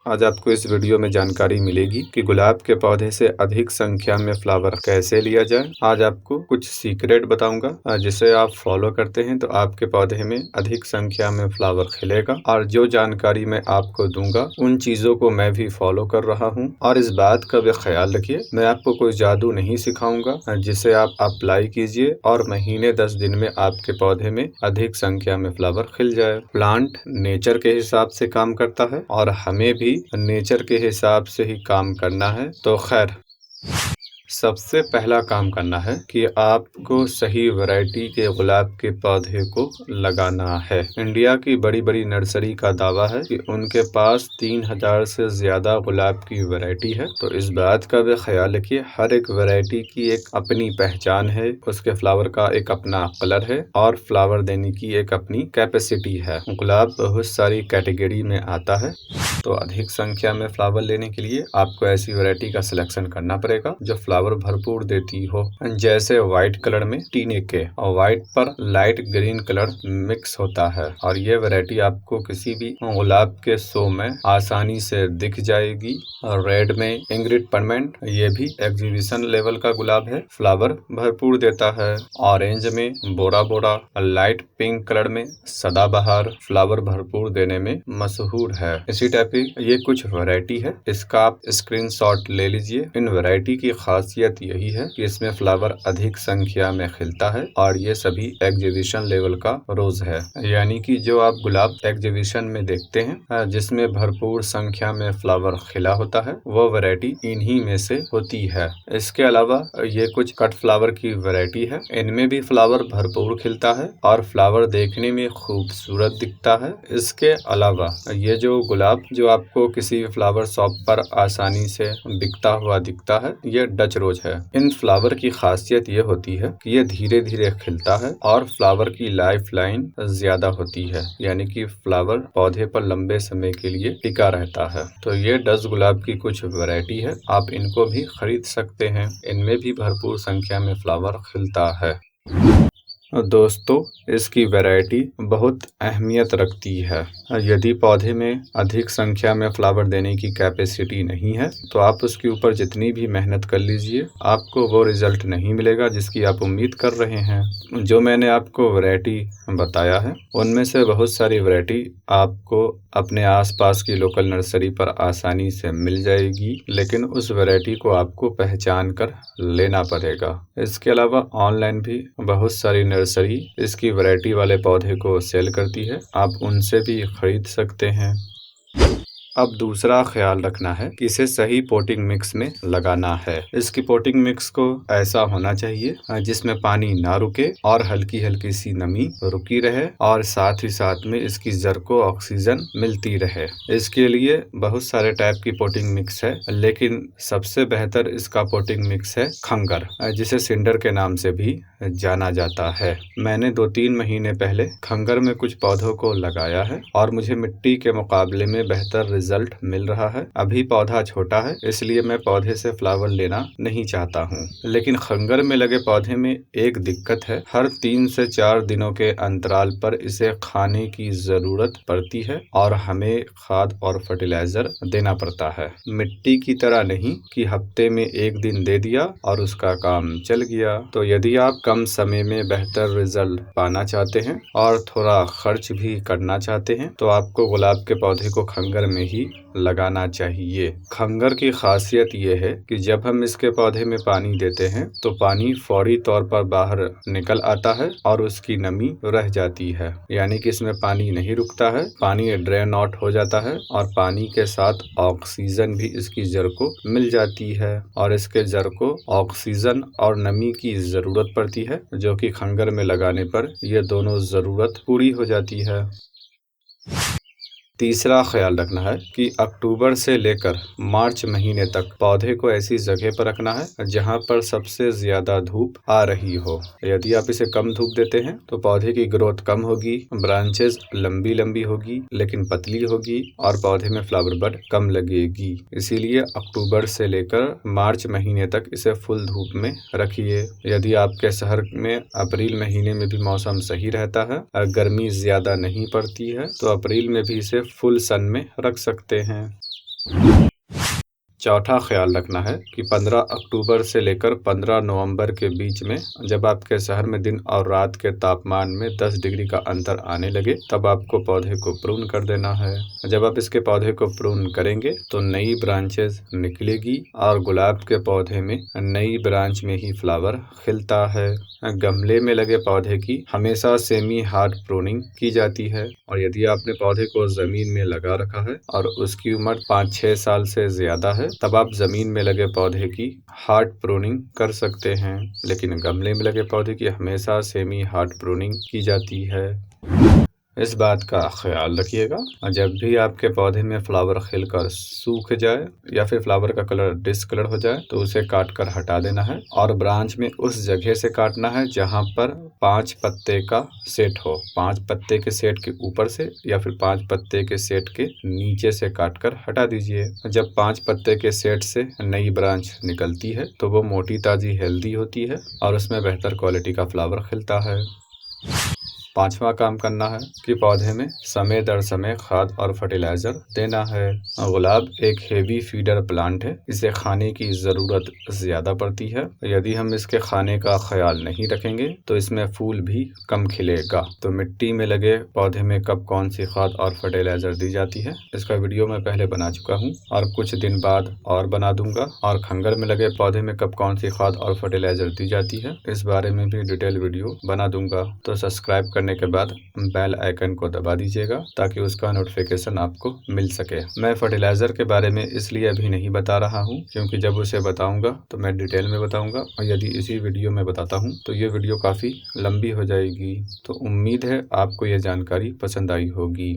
आज आपको इस वीडियो में जानकारी मिलेगी कि गुलाब के पौधे से अधिक संख्या में फ्लावर कैसे लिया जाए। आज आपको कुछ सीक्रेट बताऊंगा जिसे आप फॉलो करते हैं तो आपके पौधे में अधिक संख्या में फ्लावर खिलेगा। और जो जानकारी मैं आपको दूंगा उन चीजों को मैं भी फॉलो कर रहा हूं। और इस बात का भी ख्याल रखिए, मैं आपको कोई जादू नहीं सिखाऊंगा जिसे आप अप्लाई कीजिए और महीने 10 दिन में आपके पौधे में अधिक संख्या में फ्लावर खिल जाए। प्लांट नेचर के हिसाब से काम करता है और हमें भी नेचर के हिसाब से ही काम करना है। तो खैर, सबसे पहला काम करना है कि आपको सही वैरायटी के गुलाब के पौधे को लगाना है। इंडिया की बड़ी बड़ी नर्सरी का दावा है कि उनके पास 3000 से ज्यादा गुलाब की वैरायटी है। तो इस बात का भी ख्याल रखिए, हर एक वैरायटी की एक अपनी पहचान है, उसके फ्लावर का एक अपना कलर है और फ्लावर देने की एक अपनी कैपेसिटी है। गुलाब बहुत सारी कैटेगरी में आता है, तो अधिक संख्या में फ्लावर लेने के लिए आपको ऐसी वैरायटी का सिलेक्शन करना पड़ेगा जो फ्लावर भरपूर देती हो। जैसे व्हाइट कलर में टीने के और व्हाइट पर लाइट ग्रीन कलर मिक्स होता है। और ये वैरायटी आपको किसी भी गुलाब के शो में आसानी से दिख जाएगी। और रेड में इंग्रिड परमेंट, ये भी एग्जीबिशन लेवल का गुलाब है, फ्लावर भरपूर देता है। ऑरेंज में बोरा बोरा, लाइट पिंक कलर में सदाबहार, फ्लावर भरपूर देने में मशहूर है। इसी टाइप की ये कुछ वैरायटी है, इसका आप स्क्रीनशॉट ले लीजिए। इन वैरायटी की खासियत यही है कि इसमें फ्लावर अधिक संख्या में खिलता है और ये सभी एग्जीबिशन लेवल का रोज है। यानी कि जो आप गुलाब एग्जीबिशन में देखते हैं जिसमें भरपूर संख्या में फ्लावर खिला होता है, वो वैरायटी इन्हीं में से होती है। इसके अलावा ये कुछ कट फ्लावर की वैरायटी है, इनमें भी फ्लावर भरपूर खिलता है और फ्लावर देखने में खूबसूरत दिखता है। इसके अलावा ये जो गुलाब जो आपको किसी फ्लावर शॉप पर आसानी से बिकता हुआ दिखता है, ये डच रोज है। इन फ्लावर की खासियत ये होती है कि ये धीरे धीरे खिलता है और फ्लावर की लाइफ लाइन ज्यादा होती है, यानी कि फ्लावर पौधे पर लंबे समय के लिए टिका रहता है। तो ये डच गुलाब की कुछ वैरायटी है, आप इनको भी खरीद सकते हैं। इनमें भी भरपूर संख्या में फ्लावर खिलता है। दोस्तों, इसकी वैरायटी बहुत अहमियत रखती है। यदि पौधे में अधिक संख्या में फ्लावर देने की कैपेसिटी नहीं है तो आप उसके ऊपर जितनी भी मेहनत कर लीजिए, आपको वो रिजल्ट नहीं मिलेगा जिसकी आप उम्मीद कर रहे हैं। जो मैंने आपको वैरायटी बताया है उनमें से बहुत सारी वैरायटी आपको अपने आसपास की लोकल नर्सरी पर आसानी से मिल जाएगी, लेकिन उस वैरायटी को आपको पहचान कर लेना पड़ेगा। इसके अलावा ऑनलाइन भी बहुत सारी नर्सरी इसकी वैरायटी वाले पौधे को सेल करती है, आप उनसे भी खरीद सकते हैं। अब दूसरा ख्याल रखना है कि इसे सही पोटिंग मिक्स में लगाना है। इसकी पोटिंग मिक्स को ऐसा होना चाहिए जिसमें पानी ना रुके और हल्की हल्की सी नमी रुकी रहे और साथ ही साथ में इसकी जड़ को ऑक्सीजन मिलती रहे। इसके लिए बहुत सारे टाइप की पोटिंग मिक्स है, लेकिन सबसे बेहतर इसका पोटिंग मिक्स है खंगर, जिसे सिंडर के नाम से भी जाना जाता है। मैंने 2-3 महीने पहले खंगर में कुछ पौधों को लगाया है और मुझे मिट्टी के मुकाबले में बेहतर रिजल्ट मिल रहा है। अभी पौधा छोटा है, इसलिए मैं पौधे से फ्लावर लेना नहीं चाहता हूँ, लेकिन खंगर में लगे पौधे में एक दिक्कत है, हर 3 से 4 दिनों के अंतराल पर इसे खाने की जरूरत पड़ती है और हमें खाद और फर्टिलाइजर देना पड़ता है। मिट्टी की तरह नहीं कि हफ्ते में 1 दिन दे दिया और उसका काम चल गया। तो यदि आप कम समय में बेहतर रिजल्ट पाना चाहते हैं और थोड़ा खर्च भी करना चाहते हैं तो आपको गुलाब के पौधे को खंगर में ही लगाना चाहिए। खंगर की खासियत ये है कि जब हम इसके पौधे में पानी देते हैं तो पानी फौरी तौर पर बाहर निकल आता है और उसकी नमी रह जाती है, यानी कि इसमें पानी नहीं रुकता है, पानी ड्रेन आउट हो जाता है और पानी के साथ ऑक्सीजन भी इसकी जड़ को मिल जाती है और इसके जड़ को ऑक्सीजन और नमी की जरूरत पड़ती है, जो कि खंगर में लगाने पर ये दोनों जरूरत पूरी हो जाती है। तीसरा ख्याल रखना है कि अक्टूबर से लेकर मार्च महीने तक पौधे को ऐसी जगह पर रखना है जहां पर सबसे ज्यादा धूप आ रही हो। यदि आप इसे कम धूप देते हैं तो पौधे की ग्रोथ कम होगी, ब्रांचेस लंबी लंबी होगी लेकिन पतली होगी और पौधे में फ्लावर बड कम लगेगी। इसीलिए अक्टूबर से लेकर मार्च महीने तक इसे फुल धूप में रखिए। यदि आपके शहर में अप्रैल महीने में भी मौसम सही रहता है और गर्मी ज्यादा नहीं पड़ती है तो अप्रैल में भी इसे फुल सन में रख सकते हैं। चौथा ख्याल रखना है कि 15 अक्टूबर से लेकर 15 नवंबर के बीच में जब आपके शहर में दिन और रात के तापमान में 10 डिग्री का अंतर आने लगे, तब आपको पौधे को प्रून कर देना है। जब आप इसके पौधे को प्रून करेंगे तो नई ब्रांचेस निकलेगी और गुलाब के पौधे में नई ब्रांच में ही फ्लावर खिलता है। गमले में लगे पौधे की हमेशा सेमी हार्ड प्रूनिंग की जाती है, और यदि आपने पौधे को जमीन में लगा रखा है और उसकी उम्र 5-6 साल से ज्यादा है, तब आप जमीन में लगे पौधे की हार्ड प्रूनिंग कर सकते हैं, लेकिन गमले में लगे पौधे की हमेशा सेमी हार्ड प्रूनिंग की जाती है। इस बात का ख्याल रखिएगा, जब भी आपके पौधे में फ्लावर खिलकर सूख जाए या फिर फ्लावर का कलर डिसकलर हो जाए तो उसे काट कर हटा देना है, और ब्रांच में उस जगह से काटना है जहां पर 5 पत्ते का सेट हो। 5 पत्ते के सेट के ऊपर से या फिर 5 पत्ते के सेट के नीचे से काट कर हटा दीजिए। जब 5 पत्ते के सेट से नई ब्रांच निकलती है तो वो मोटी ताजी हेल्दी होती है और उसमें बेहतर क्वालिटी का फ्लावर खिलता है। पांचवा काम करना है कि पौधे में समय दर समय खाद और फर्टिलाइजर देना है। गुलाब एक हेवी फीडर प्लांट है, इसे खाने की जरूरत ज्यादा पड़ती है। यदि हम इसके खाने का ख्याल नहीं रखेंगे तो इसमें फूल भी कम खिलेगा। तो मिट्टी में लगे पौधे में कब कौन सी खाद और फर्टिलाइजर दी जाती है, इसका वीडियो मैं पहले बना चुका हूँ और कुछ दिन बाद और बना दूंगा। और खंगर में लगे पौधे में कब कौन सी खाद और फर्टिलाइजर दी जाती है, इस बारे में भी डिटेल वीडियो बना दूंगा। तो सब्सक्राइब करने के बाद बेल आइकन को दबा दीजिएगा ताकि उसका नोटिफिकेशन आपको मिल सके। मैं फर्टिलाइजर के बारे में इसलिए अभी नहीं बता रहा हूँ क्योंकि जब उसे बताऊंगा तो मैं डिटेल में बताऊंगा, और यदि इसी वीडियो में बताता हूँ तो ये वीडियो काफी लंबी हो जाएगी। तो उम्मीद है आपको ये जानकारी पसंद आई होगी।